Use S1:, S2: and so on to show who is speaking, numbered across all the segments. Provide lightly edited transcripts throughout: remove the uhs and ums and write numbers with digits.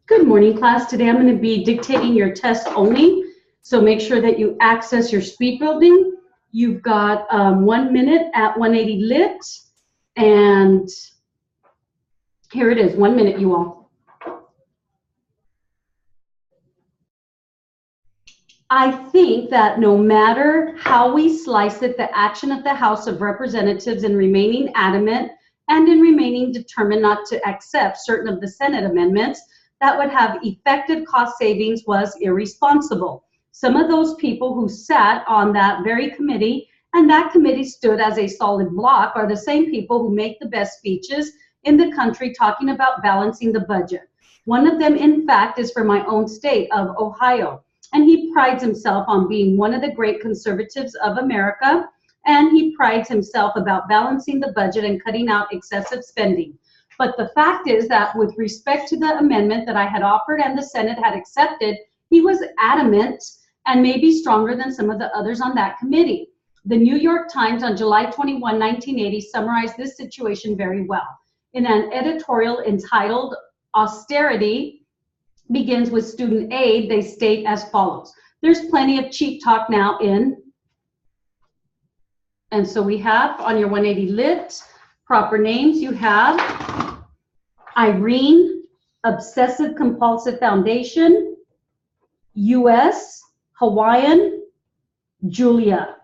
S1: Good morning, class. Today I'm going to be dictating your test only, so make sure that you access your speed building. You've got 1 minute at 180 lit, and here it is, 1 minute, you all. I think that no matter how we slice it, the action of the House of Representatives in remaining adamant and in remaining determined not to accept certain of the Senate amendments that would have effective cost savings was irresponsible. Some of those people who sat on that very committee, and that committee stood as a solid block, are the same people who make the best speeches in the country talking about balancing the budget. One of them, in fact, is from my own state of Ohio, and he prides himself on being one of the great conservatives of America, and he prides himself about balancing the budget and cutting out excessive spending. But the fact is that with respect to the amendment that I had offered and the Senate had accepted, he was adamant and maybe stronger than some of the others on that committee. The New York Times on July 21, 1980 summarized this situation very well. In an editorial entitled "Austerity Begins with Student Aid," they state as follows. There's plenty of cheap talk now and so we have on your 180 lit, proper names, you have Irene, Obsessive Compulsive Foundation, US, Hawaiian, Julia.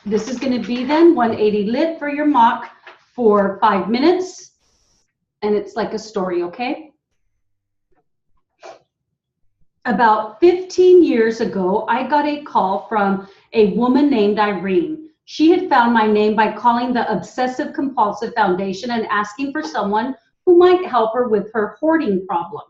S1: This is going to be then 180 lit for your mock for 5 minutes, and it's like a story, okay? About 15 years ago, I got a call from a woman named Irene. She had found my name by calling the Obsessive Compulsive Foundation and asking for someone who might help her with her hoarding problem.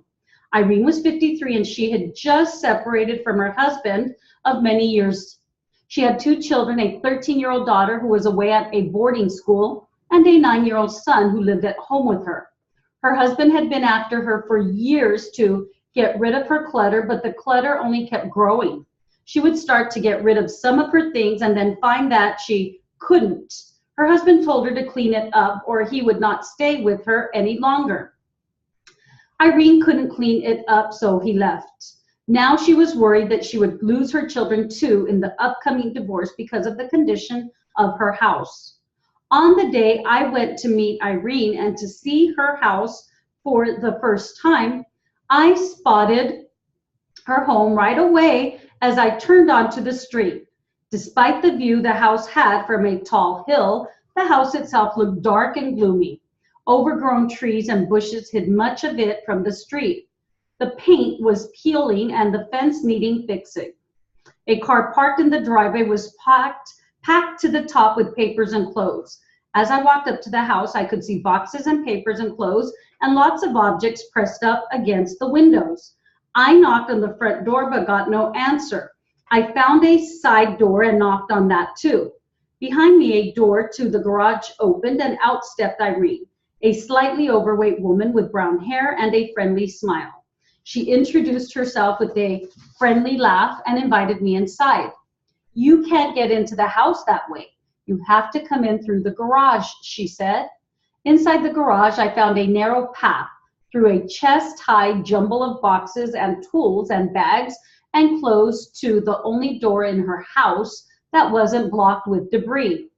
S1: Irene was 53 and she had just separated from her husband of many years. She had 2 children, a 13-year-old daughter who was away at a boarding school and a 9-year-old son who lived at home with her. Her husband had been after her for years to get rid of her clutter, but the clutter only kept growing. She would start to get rid of some of her things and then find that she couldn't. Her husband told her to clean it up or he would not stay with her any longer. Irene couldn't clean it up, so he left. Now she was worried that she would lose her children too in the upcoming divorce because of the condition of her house. On the day I went to meet Irene and to see her house for the first time, I spotted her home right away as I turned onto the street. Despite the view the house had from a tall hill, the house itself looked dark and gloomy. Overgrown trees and bushes hid much of it from the street. The paint was peeling and the fence needing fixing. A car parked in the driveway was packed to the top with papers and clothes. As I walked up to the house, I could see boxes and papers and clothes and lots of objects pressed up against the windows. I knocked on the front door but got no answer. I found a side door and knocked on that too. Behind me, a door to the garage opened and out stepped Irene, a slightly overweight woman with brown hair and a friendly smile. She introduced herself with a friendly laugh and invited me inside. "You can't get into the house that way. You have to come in through the garage," she said. Inside the garage, I found a narrow path through a chest-high jumble of boxes and tools and bags and close to the only door in her house that wasn't blocked with debris.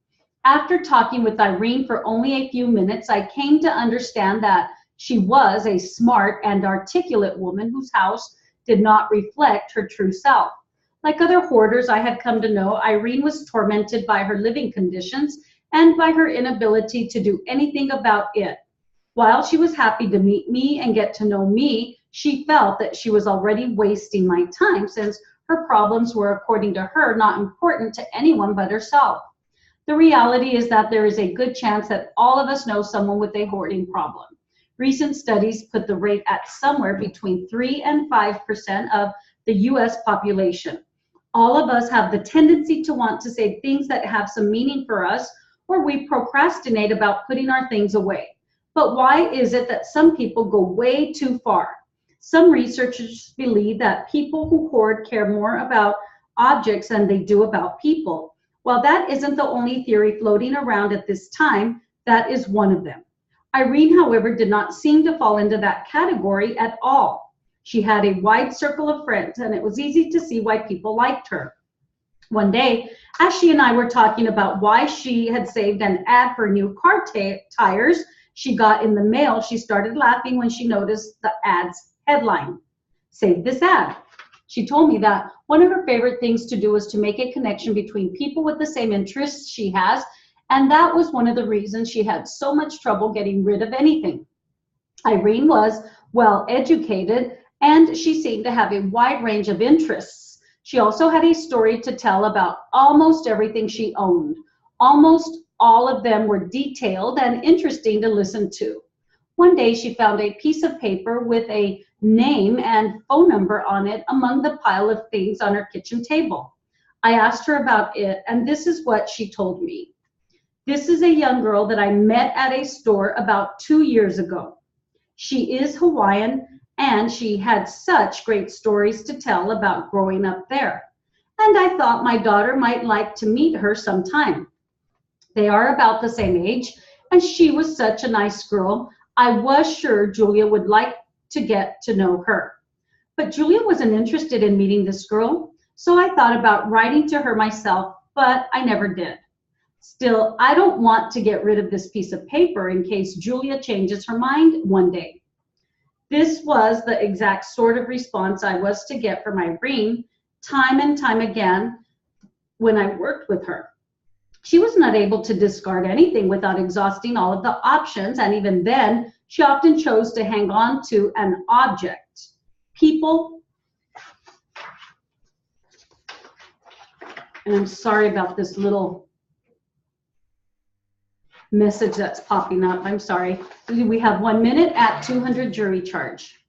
S1: After talking with Irene for only a few minutes, I came to understand that she was a smart and articulate woman whose house did not reflect her true self. Like other hoarders I had come to know, Irene was tormented by her living conditions and by her inability to do anything about it. While she was happy to meet me and get to know me, she felt that she was already wasting my time since her problems were, according to her, not important to anyone but herself. The reality is that there is a good chance that all of us know someone with a hoarding problem. Recent studies put the rate at somewhere between 3 and 5% of the US population. All of us have the tendency to want to save things that have some meaning for us, or we procrastinate about putting our things away. But why is it that some people go way too far? Some researchers believe that people who hoard care more about objects than they do about people. While that isn't the only theory floating around at this time, that is one of them. Irene, however, did not seem to fall into that category at all. She had a wide circle of friends, and it was easy to see why people liked her. One day, as she and I were talking about why she had saved an ad for new car tires she got in the mail, she started laughing when she noticed the ad's headline, "Save this ad." She told me that one of her favorite things to do was to make a connection between people with the same interests she has, and that was one of the reasons she had so much trouble getting rid of anything. Irene was well educated, and she seemed to have a wide range of interests. She also had a story to tell about almost everything she owned. Almost all of them were detailed and interesting to listen to. One day she found a piece of paper with a name and phone number on it among the pile of things on her kitchen table. I asked her about it, and this is what she told me. "This is a young girl that I met at a store about 2 years ago. She is Hawaiian, and she had such great stories to tell about growing up there. And I thought my daughter might like to meet her sometime. They are about the same age, and she was such a nice girl. I was sure Julia would like to get to know her." But Julia wasn't interested in meeting this girl, so I thought about writing to her myself, but I never did. Still, I don't want to get rid of this piece of paper in case Julia changes her mind one day. This was the exact sort of response I was to get from Irene time and time again when I worked with her. She was not able to discard anything without exhausting all of the options, and even then, she often chose to hang on to an object. People, and I'm sorry about this little message that's popping up. I'm sorry. We have 1 minute at 200 jury charge.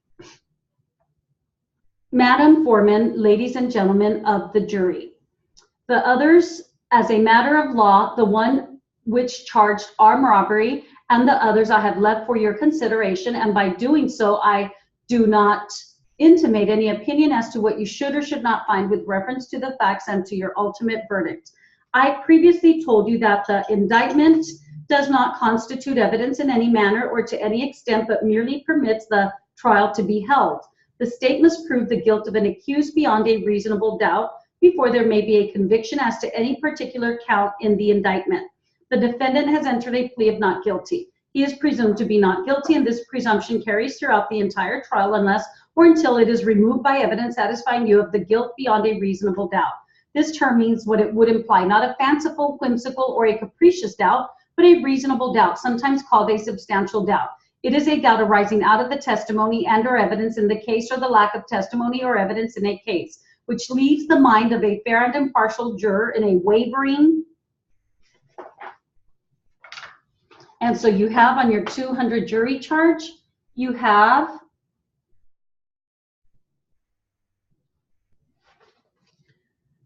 S1: Madam Foreman, ladies and gentlemen of the jury, the others, as a matter of law, the one which charged armed robbery and the others I have left for your consideration, and by doing so, I do not intimate any opinion as to what you should or should not find with reference to the facts and to your ultimate verdict. I previously told you that the indictment does not constitute evidence in any manner or to any extent, but merely permits the trial to be held. The state must prove the guilt of an accused beyond a reasonable doubt before there may be a conviction as to any particular count in the indictment. The defendant has entered a plea of not guilty. He is presumed to be not guilty, and this presumption carries throughout the entire trial unless or until it is removed by evidence satisfying you of the guilt beyond a reasonable doubt. This term means what it would imply, not a fanciful, whimsical, or a capricious doubt, but a reasonable doubt, sometimes called a substantial doubt. It is a doubt arising out of the testimony and or evidence in the case or the lack of testimony or evidence in a case, which leaves the mind of a fair and impartial juror in a wavering. And so you have on your 200 jury charge, you have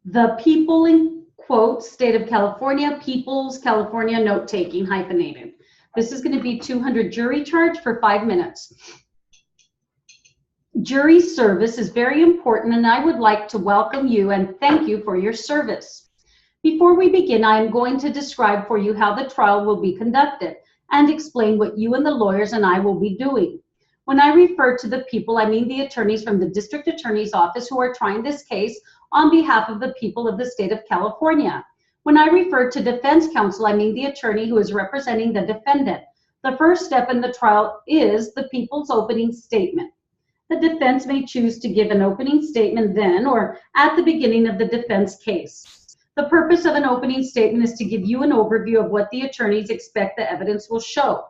S1: the people in quote, state of California, People's California note-taking, hyphenated. This is going to be 200 jury charge for 5 minutes. Jury service is very important, and I would like to welcome you and thank you for your service. Before we begin, I am going to describe for you how the trial will be conducted and explain what you and the lawyers and I will be doing. When I refer to the people, I mean the attorneys from the district attorney's office who are trying this case on behalf of the people of the state of California. When I refer to defense counsel, I mean the attorney who is representing the defendant. The first step in the trial is the people's opening statement. The defense may choose to give an opening statement then or at the beginning of the defense case. The purpose of an opening statement is to give you an overview of what the attorneys expect the evidence will show.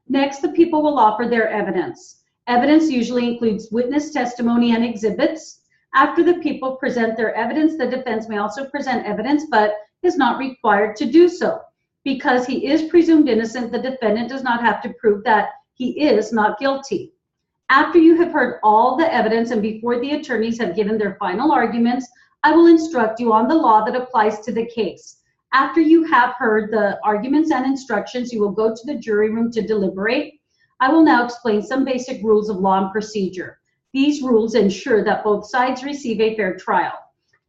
S1: Next, the people will offer their evidence. Evidence usually includes witness testimony and exhibits. After the people present their evidence, the defense may also present evidence, but is not required to do so. Because he is presumed innocent, the defendant does not have to prove that he is not guilty. After you have heard all the evidence and before the attorneys have given their final arguments, I will instruct you on the law that applies to the case. After you have heard the arguments and instructions, you will go to the jury room to deliberate. I will now explain some basic rules of law and procedure. These rules ensure that both sides receive a fair trial.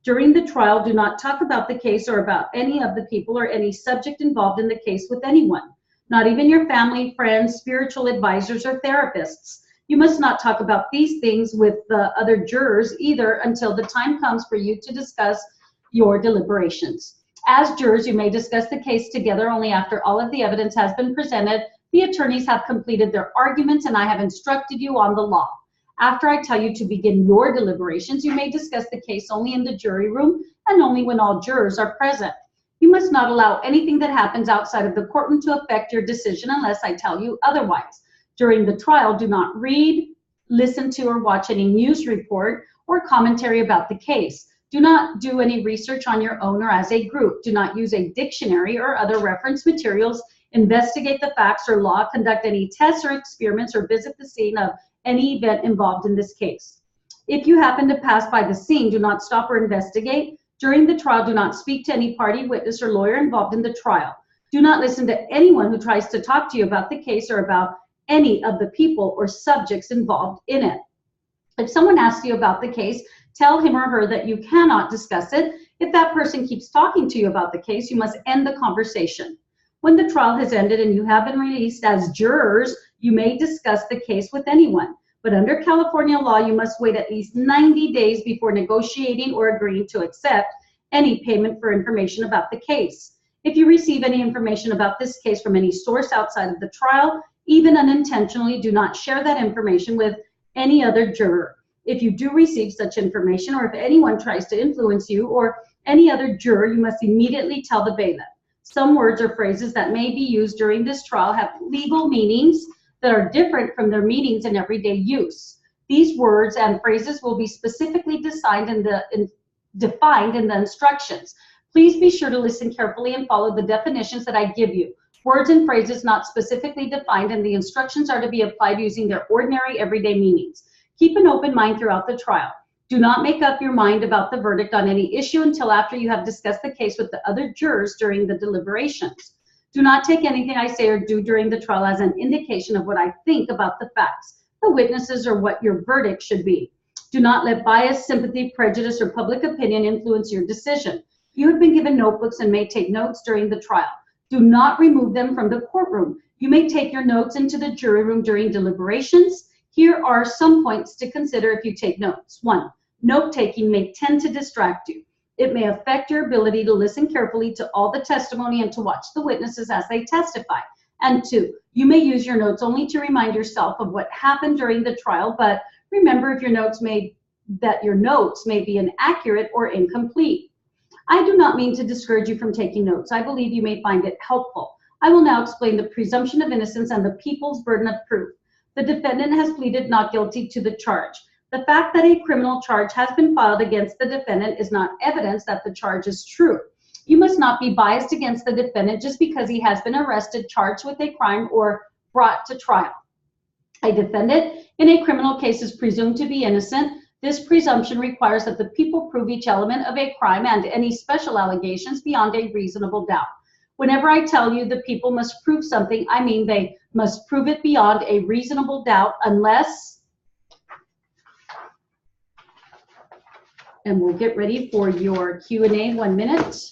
S1: During the trial, do not talk about the case or about any of the people or any subject involved in the case with anyone. not even your family, friends, spiritual advisors, or therapists. You must not talk about these things with the other jurors either until the time comes for you to discuss your deliberations. As jurors, you may discuss the case together only after all of the evidence has been presented, the attorneys have completed their arguments, and I have instructed you on the law. After I tell you to begin your deliberations, you may discuss the case only in the jury room and only when all jurors are present. You must not allow anything that happens outside of the courtroom to affect your decision unless I tell you otherwise. During the trial, do not read, listen to, or watch any news report or commentary about the case. Do not do any research on your own or as a group. Do not use a dictionary or other reference materials, investigate the facts or law, conduct any tests or experiments, or visit the scene of any event involved in this case. If you happen to pass by the scene, do not stop or investigate. During the trial, do not speak to any party, witness, or lawyer involved in the trial. Do not listen to anyone who tries to talk to you about the case or about any of the people or subjects involved in it. If someone asks you about the case, tell him or her that you cannot discuss it. If that person keeps talking to you about the case, you must end the conversation. When the trial has ended and you have been released as jurors, you may discuss the case with anyone. But under California law, you must wait at least 90 days before negotiating or agreeing to accept any payment for information about the case. If you receive any information about this case from any source outside of the trial, even unintentionally, do not share that information with any other juror. If you do receive such information, or if anyone tries to influence you or any other juror, you must immediately tell the bailiff. Some words or phrases that may be used during this trial have legal meanings that are different from their meanings in everyday use. These words and phrases will be specifically defined in the instructions. Please be sure to listen carefully and follow the definitions that I give you. Words and phrases not specifically defined in the instructions are to be applied using their ordinary everyday meanings. Keep an open mind throughout the trial. Do not make up your mind about the verdict on any issue until after you have discussed the case with the other jurors during the deliberations. Do not take anything I say or do during the trial as an indication of what I think about the facts, the witnesses, or what your verdict should be. Do not let bias, sympathy, prejudice, or public opinion influence your decision. You have been given notebooks and may take notes during the trial. Do not remove them from the courtroom. You may take your notes into the jury room during deliberations. Here are some points to consider if you take notes. 1, note-taking may tend to distract you. It may affect your ability to listen carefully to all the testimony and to watch the witnesses as they testify. And 2, you may use your notes only to remind yourself of what happened during the trial, but remember if your notes may be inaccurate or incomplete. I do not mean to discourage you from taking notes. I believe you may find it helpful. I will now explain the presumption of innocence and the people's burden of proof. The defendant has pleaded not guilty to the charge. The fact that a criminal charge has been filed against the defendant is not evidence that the charge is true. You must not be biased against the defendant just because he has been arrested, charged with a crime, or brought to trial. A defendant in a criminal case is presumed to be innocent. This presumption requires that the people prove each element of a crime and any special allegations beyond a reasonable doubt. Whenever I tell you the people must prove something, I mean they must prove it beyond a reasonable doubt unless, and we'll get ready for your Q&A, 1 minute.